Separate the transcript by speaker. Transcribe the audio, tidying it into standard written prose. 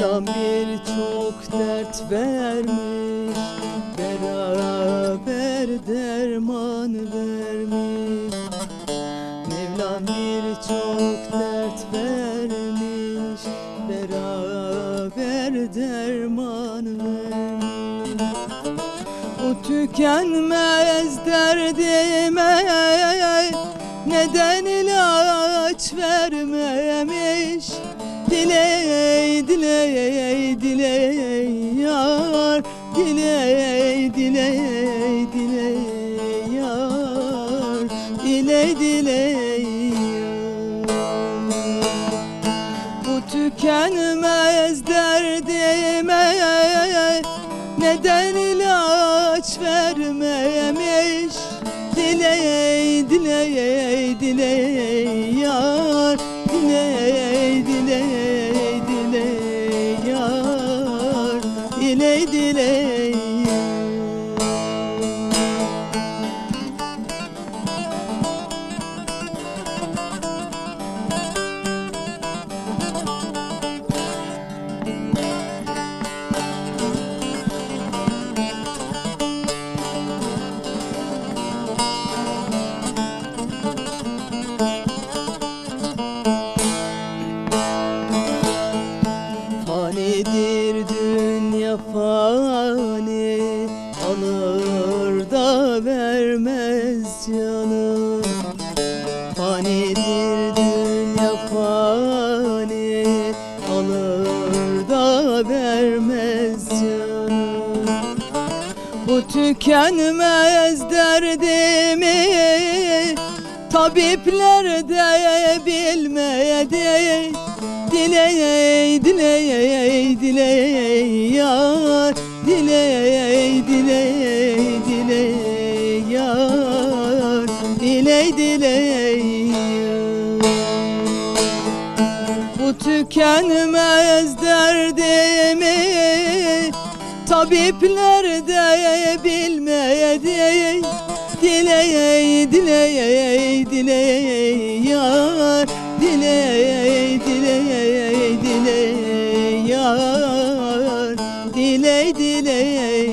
Speaker 1: Mevlam birçok dert vermiş, beraber derman vermiş. Mevlam birçok dert vermiş, beraber derman vermiş. O tükenmez derdime neden ilaç vermemiş? Diley diley diley yar, diley diley diley yar, diley diley yar. Bu tükenmez derdime neden ilaç vermemiş? Diley diley diley yar, diley diley diley yar, diley diley yar. Fanidir dünya fani, alır da vermez canım. Fanidir dünya fani, alır da vermez canım. Bu tükenmez derdimi tabipler de bilmedi. Diley diley diley yar, diley diley diley yar, diley diley yar. Bu tükenmez derdimi tabipler de bilmedi. Diley diley diley yar, diley diley diley yar, diley diley.